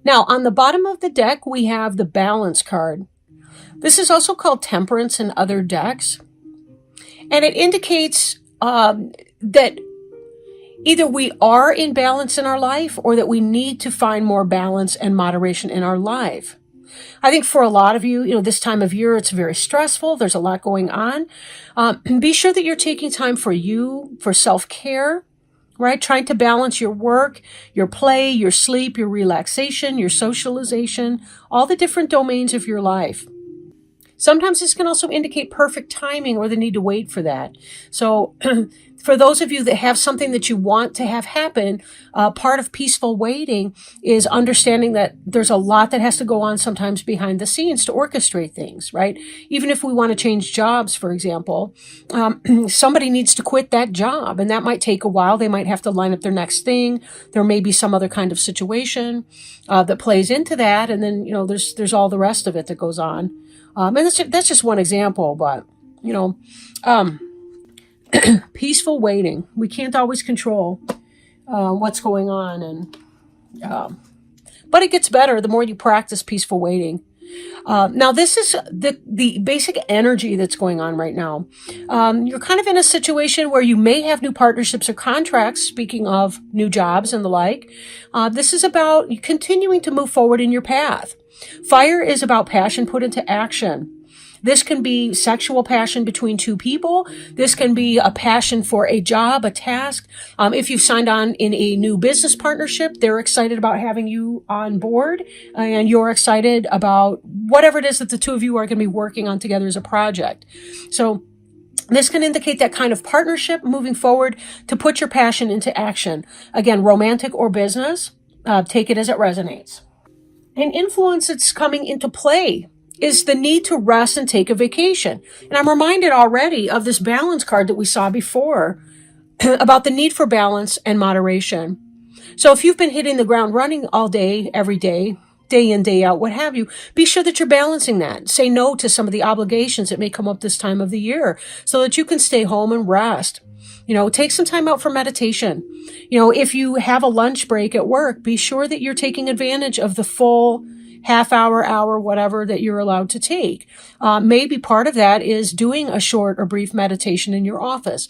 Now, on the bottom of the deck, we have the Balance card. This is also called Temperance in other decks. And it indicates that either we are in balance in our life or that we need to find more balance and moderation in our life. I think for a lot of you, this time of year, it's very stressful. There's a lot going on. Be sure that you're taking time for you, for self-care, right? Trying to balance your work, your play, your sleep, your relaxation, your socialization, all the different domains of your life. Sometimes this can also indicate perfect timing or the need to wait for that. So for those of you that have something that you want to have happen, part of peaceful waiting is understanding that there's a lot that has to go on sometimes behind the scenes to orchestrate things, right? Even if we want to change jobs, for example, somebody needs to quit that job, and that might take a while. They might have to line up their next thing. There may be some other kind of situation that plays into that, and then there's all the rest of it that goes on. And that's just one example, but peaceful waiting. We can't always control what's going on, and but it gets better the more you practice peaceful waiting. Now, this is the basic energy that's going on right now. You're kind of in a situation where you may have new partnerships or contracts, speaking of new jobs and the like. This is about continuing to move forward in your path. Fire is about passion put into action. This can be sexual passion between two people. This can be a passion for a job, a task. If you've signed on in a new business partnership, they're excited about having you on board, and you're excited about whatever it is that the two of you are going to be working on together as a project. So this can indicate that kind of partnership moving forward to put your passion into action. Again, romantic or business, take it as it resonates. An influence that's coming into play is the need to rest and take a vacation. And I'm reminded already of this balance card that we saw before about the need for balance and moderation. So if you've been hitting the ground running all day, every day, day in, day out, what have you, be sure that you're balancing that. Say no to some of the obligations that may come up this time of the year so that you can stay home and rest. Take some time out for meditation. If you have a lunch break at work, be sure that you're taking advantage of the full half hour, whatever that you're allowed to take. Maybe part of that is doing a short or brief meditation in your office,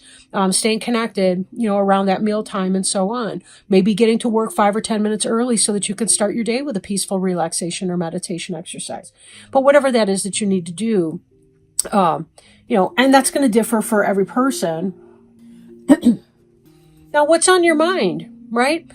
staying connected, around that mealtime and so on. Maybe getting to work 5 or 10 minutes early so that you can start your day with a peaceful relaxation or meditation exercise. But whatever that is that you need to do, and that's going to differ for every person. Now, what's on your mind, right?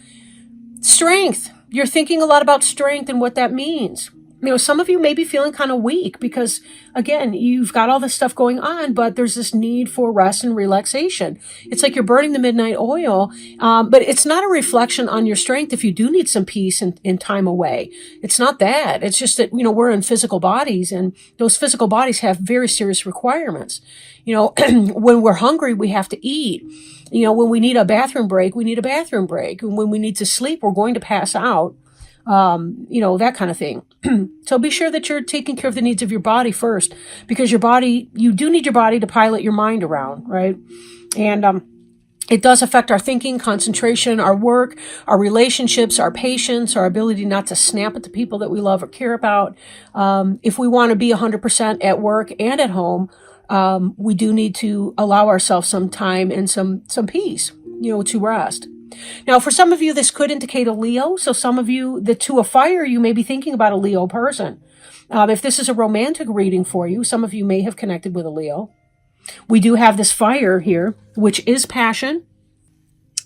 Strength. You're thinking a lot about strength and what that means. Some of you may be feeling kind of weak because, again, you've got all this stuff going on, but there's this need for rest and relaxation. It's like you're burning the midnight oil, but it's not a reflection on your strength if you do need some peace and time away. It's not that. It's just that, we're in physical bodies, and those physical bodies have very serious requirements. When we're hungry, we have to eat. When we need a bathroom break, we need a bathroom break. And when we need to sleep, we're going to pass out. That kind of thing. So be sure that you're taking care of the needs of your body first, because you do need your body to pilot your mind around, right? And it does affect our thinking, concentration, our work, our relationships, our patience, our ability not to snap at the people that we love or care about. If we want to be 100% at work and at home, we do need to allow ourselves some time and some peace, to rest. Now, for some of you, this could indicate a Leo. So some of you, the Two of Fire, you may be thinking about a Leo person. If this is a romantic reading for you, some of you may have connected with a Leo. We do have this fire here, which is passion.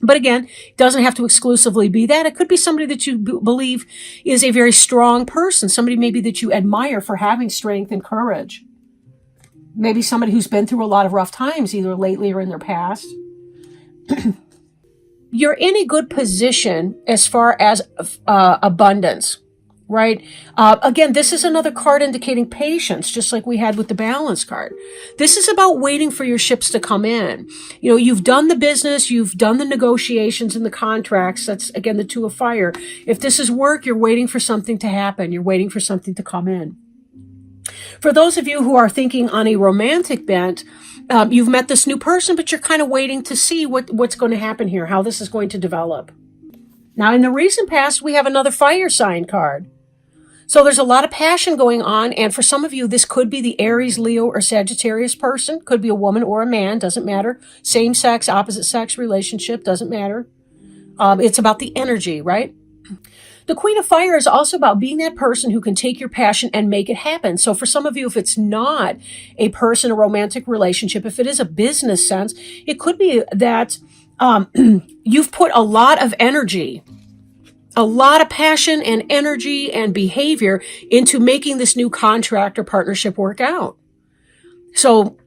But again, it doesn't have to exclusively be that. It could be somebody that you believe is a very strong person, somebody maybe that you admire for having strength and courage. Maybe somebody who's been through a lot of rough times, either lately or in their past. You're in a good position as far as abundance, right? Again, this is another card indicating patience, just like we had with the Balance card. This is about waiting for your ships to come in. You've done the business, you've done the negotiations and the contracts. That's, again, the Two of Fire. If this is work, you're waiting for something to happen. You're waiting for something to come in. For those of you who are thinking on a romantic bent, you've met this new person, but you're kind of waiting to see what's going to happen here, how this is going to develop. Now, in the recent past, we have another fire sign card. So there's a lot of passion going on. And for some of you, this could be the Aries, Leo, or Sagittarius person. Could be a woman or a man. Doesn't matter. Same sex, opposite sex relationship. Doesn't matter. It's about the energy, right? The Queen of Fire is also about being that person who can take your passion and make it happen. So for some of you, if it's not a person, a romantic relationship, if it is a business sense, it could be that you've put a lot of energy, a lot of passion and energy and behavior into making this new contract or partnership work out. So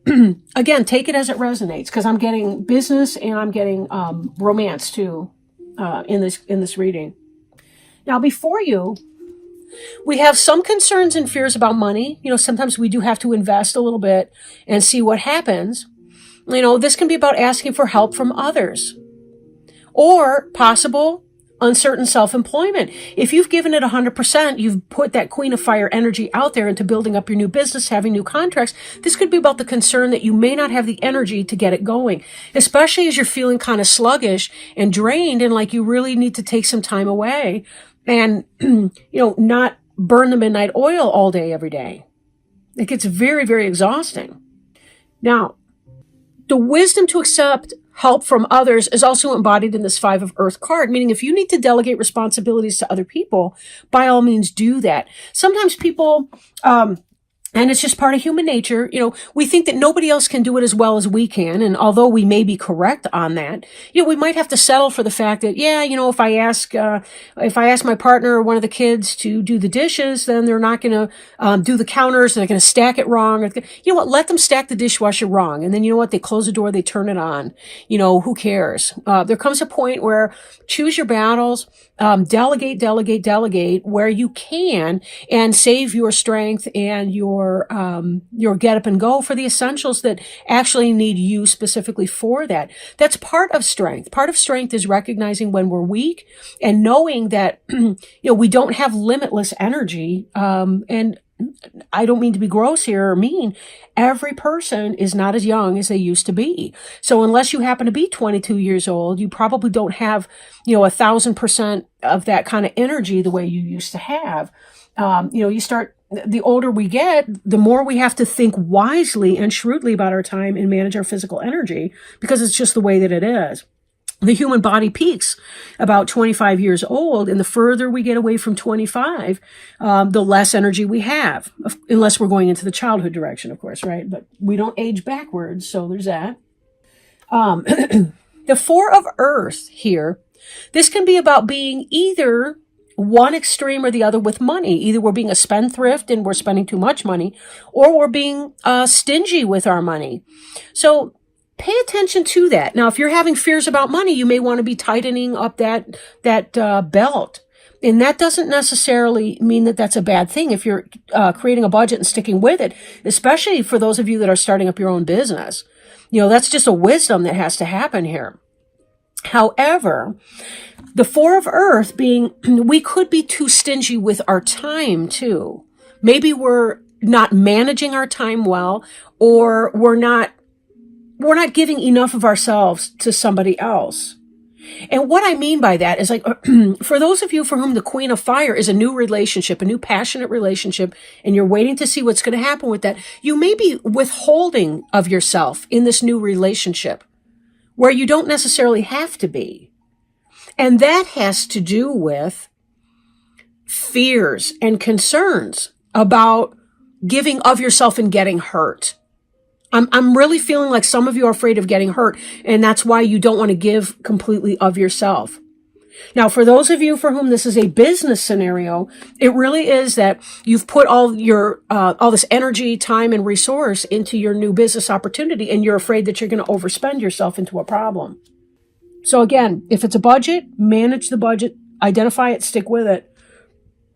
again, take it as it resonates, because I'm getting business and I'm getting romance too in this reading. Now, before you, we have some concerns and fears about money. You know, sometimes we do have to invest a little bit and see what happens. You know, this can be about asking for help from others or possible uncertain self-employment. If you've given it 100%, you've put that Queen of Fire energy out there into building up your new business, having new contracts. This could be about the concern that you may not have the energy to get it going, especially as you're feeling kind of sluggish and drained and like you really need to take some time away and, you know, not burn the midnight oil all day, every day. It gets very, very exhausting. Now, the wisdom to accept help from others is also embodied in this Five of Earth card, meaning if you need to delegate responsibilities to other people, by all means do that. Sometimes people, and it's just part of human nature, you know, we think that nobody else can do it as well as we can. And although we may be correct on that, you know, we might have to settle for the fact that, yeah, you know, if I ask my partner or one of the kids to do the dishes, then they're not going to do the counters. They're going to stack it wrong. You know what? Let them stack the dishwasher wrong. And then you know what? They close the door, they turn it on. You know, who cares? There comes a point where choose your battles, delegate where you can, and save your strength and your get up and go for the essentials that actually need you specifically for that. That's part of strength. Part of strength is recognizing when we're weak and knowing that, you know, we don't have limitless energy. And I don't mean to be gross here or mean. Every person is not as young as they used to be. So unless you happen to be 22 years old, you probably don't have, you know, 1,000% of that kind of energy the way you used to have. You know, the older we get, the more we have to think wisely and shrewdly about our time and manage our physical energy, because it's just the way that it is. The human body peaks about 25 years old, and the further we get away from 25, the less energy we have, unless we're going into the childhood direction, of course, right? But we don't age backwards, so there's that. The Four of Earth here, this can be about being either one extreme or the other with money. Either we're being a spendthrift and we're spending too much money, or we're being stingy with our money. So pay attention to that. Now, if you're having fears about money, you may want to be tightening up that belt. And that doesn't necessarily mean that that's a bad thing if you're creating a budget and sticking with it, especially for those of you that are starting up your own business. You know, that's just a wisdom that has to happen here. However, the Four of Earth being, we could be too stingy with our time too. Maybe we're not managing our time well, or we're not giving enough of ourselves to somebody else. And what I mean by that is, like, for those of you for whom the Queen of Fire is a new relationship, a new passionate relationship, and you're waiting to see what's going to happen with that, you may be withholding of yourself in this new relationship where you don't necessarily have to be. And that has to do with fears and concerns about giving of yourself and getting hurt. I'm really feeling like some of you are afraid of getting hurt, and that's why you don't want to give completely of yourself. Now, for those of you for whom this is a business scenario, it really is that you've put all this energy, time, and resource into your new business opportunity, and you're afraid that you're going to overspend yourself into a problem. So again, if it's a budget, manage the budget, identify it, stick with it,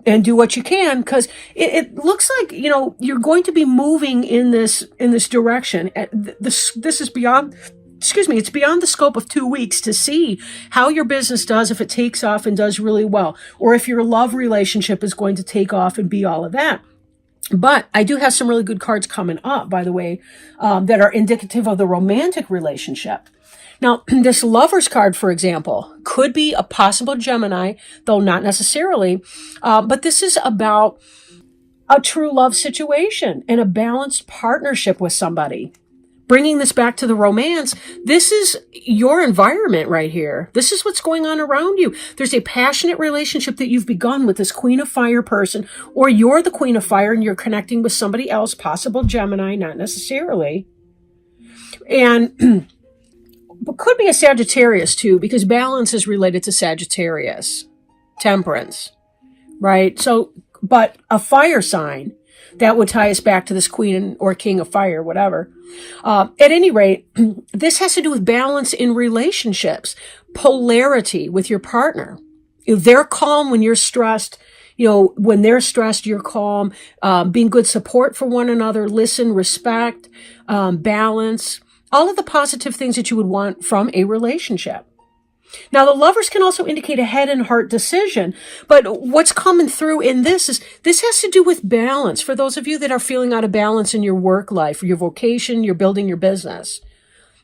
and do what you can, because it looks like, you know, you're going to be moving in this direction. This is beyond, it's beyond the scope of 2 weeks to see how your business does, if it takes off and does really well, or if your love relationship is going to take off and be all of that. But I do have some really good cards coming up, by the way, that are indicative of the romantic relationship. Now, this Lover's card, for example, could be a possible Gemini, though not necessarily. But this is about a true love situation and a balanced partnership with somebody. Bringing this back to the romance, this is your environment right here. This is what's going on around you. There's a passionate relationship that you've begun with this Queen of Fire person, or you're the Queen of Fire and you're connecting with somebody else, possible Gemini, not necessarily. And but could be a Sagittarius too, because balance is related to Sagittarius, temperance, right? So, but a fire sign, that would tie us back to this Queen or King of Fire, whatever. At any rate, this has to do with balance in relationships, polarity with your partner. If they're calm when you're stressed, when they're stressed, you're calm, being good support for one another, listen, respect, balance, all of the positive things that you would want from a relationship. Now, the Lovers can also indicate a head and heart decision, but what's coming through in this is this has to do with balance. For those of you that are feeling out of balance in your work life, your vocation, you're building your business.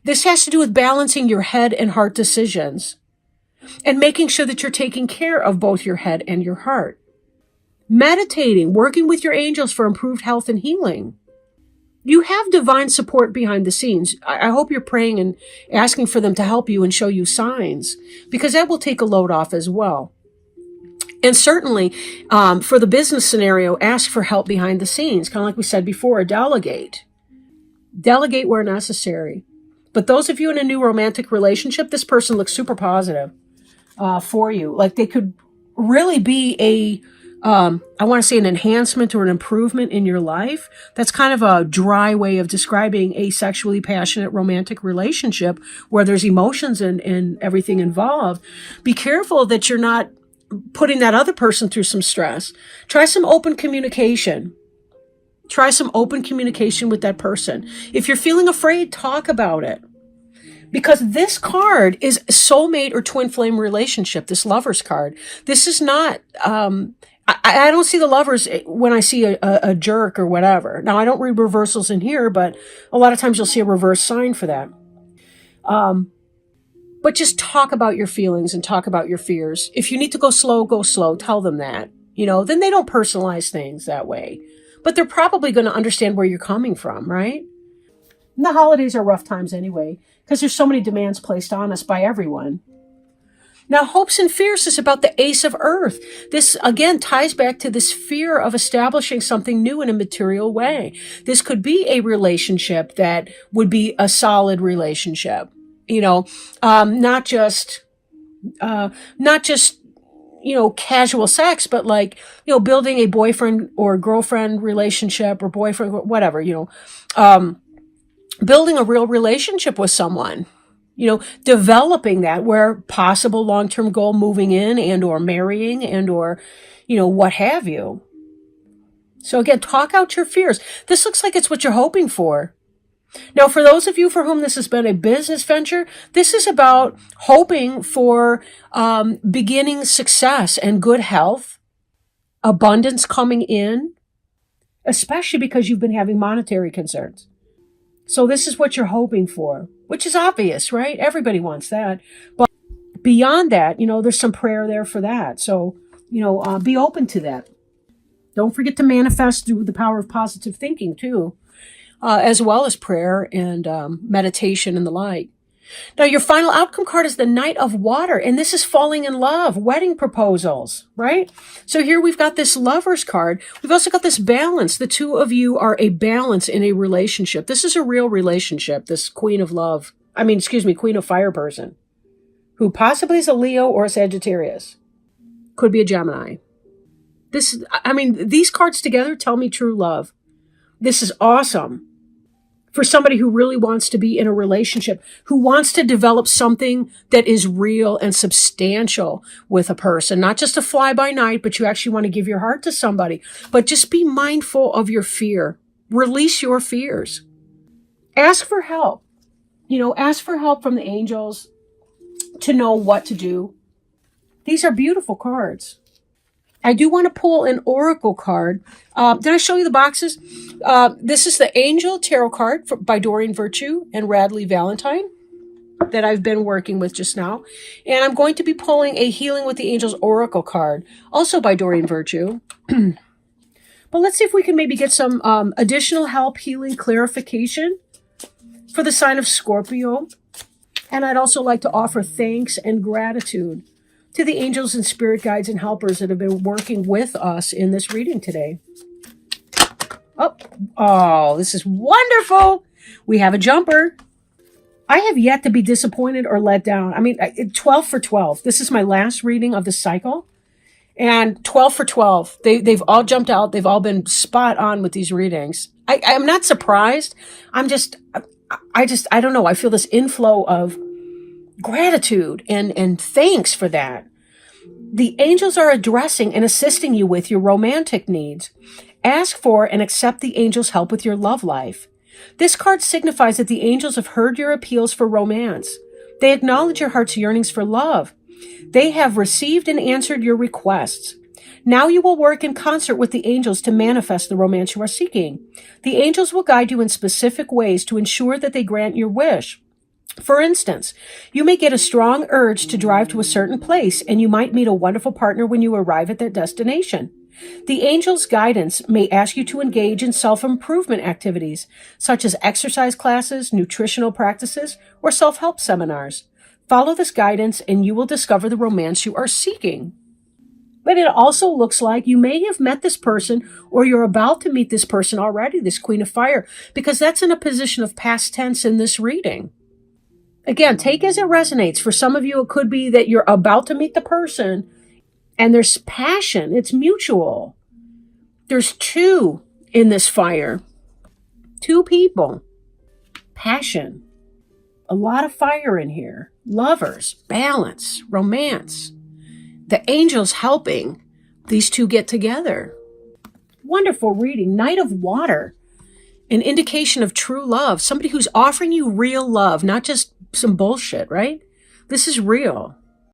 This has to do with balancing your head and heart decisions and making sure that you're taking care of both your head and your heart. Meditating, working with your angels for improved health and healing. You have divine support behind the scenes. I hope you're praying and asking for them to help you and show you signs, because that will take a load off as well. And certainly, for the business scenario, ask for help behind the scenes. Kind of like we said before, delegate. Delegate where necessary. But those of you in a new romantic relationship, this person looks super positive for you. Like they could really be I want to say an enhancement or an improvement in your life. That's kind of a dry way of describing a sexually passionate romantic relationship where there's emotions and everything involved. Be careful that you're not putting that other person through some stress. Try some open communication. Try some open communication with that person. If you're feeling afraid, talk about it. Because this card is soulmate or twin flame relationship, this Lover's card. This is not, I don't see the Lovers when I see a jerk or whatever. Now, I don't read reversals in here, but a lot of times you'll see a reverse sign for that. But just talk about your feelings and talk about your fears. If you need to go slow, go slow. Tell them that. Then they don't personalize things that way. But they're probably going to understand where you're coming from, right? And the holidays are rough times anyway, because there's so many demands placed on us by everyone. Now, hopes and fears is about the Ace of Earth. This, again, ties back to this fear of establishing something new in a material way. This could be a relationship that would be a solid relationship. Not just casual sex, but like, building a boyfriend or girlfriend relationship or boyfriend, whatever, building a real relationship with someone. Developing that where possible long-term goal, moving in and or marrying and or, what have you. So again, talk out your fears. This looks like it's what you're hoping for. Now, for those of you for whom this has been a business venture, this is about hoping for beginning success and good health, abundance coming in, especially because you've been having monetary concerns. So this is what you're hoping for, which is obvious, right? Everybody wants that. But beyond that, there's some prayer there for that. So, be open to that. Don't forget to manifest through the power of positive thinking too, as well as prayer and meditation and the like. Now, your final outcome card is the Knight of Water, and this is falling in love, wedding proposals, right? So here we've got this Lover's card. We've also got this balance. The two of you are a balance in a relationship. This is a real relationship, this Queen of Fire person, who possibly is a Leo or a Sagittarius. Could be a Gemini. These cards together tell me true love. This is awesome. For somebody who really wants to be in a relationship, who wants to develop something that is real and substantial with a person, not just a fly by night, but you actually want to give your heart to somebody. But just be mindful of your fear. Release your fears. Ask for help. Ask for help from the angels to know what to do. These are beautiful cards. I do want to pull an oracle card. Did I show you the boxes? This is the Angel Tarot card by Doreen Virtue and Radley Valentine. that I've been working with just now. And I'm going to be pulling a Healing with the Angels Oracle card, also by Doreen Virtue. But let's see if we can maybe get some additional help, healing, clarification for the sign of Scorpio. And I'd also like to offer thanks and gratitude to the angels and spirit guides and helpers that have been working with us in this reading today. Oh, this is wonderful. We have a jumper. I have yet to be disappointed or let down. I mean, 12 for 12. This is my last reading of the cycle. And 12 for 12. They've all jumped out. They've all been spot on with these readings. I'm not surprised. I don't know. I feel this inflow of gratitude and thanks for that. The angels are addressing and assisting you with your romantic needs. Ask for and accept the angels' help with your love life. This card signifies that the angels have heard your appeals for romance. They acknowledge your heart's yearnings for love. They have received and answered your requests. Now you will work in concert with the angels to manifest the romance you are seeking. The angels will guide you in specific ways to ensure that they grant your wish. For instance, you may get a strong urge to drive to a certain place, and you might meet a wonderful partner when you arrive at that destination. The angels' guidance may ask you to engage in self-improvement activities, such as exercise classes, nutritional practices, or self-help seminars. Follow this guidance, and you will discover the romance you are seeking. But it also looks like you may have met this person, or you're about to meet this person already, this Queen of Fire, because that's in a position of past tense in this reading. Again, take as it resonates. For some of you, it could be that you're about to meet the person, and there's passion. It's mutual. There's two in this fire. Two people. Passion. A lot of fire in here. Lovers, balance, romance. The angels helping these two get together. Wonderful reading. Knight of Water. An indication of true love. Somebody who's offering you real love, not just some bullshit, right? This is real.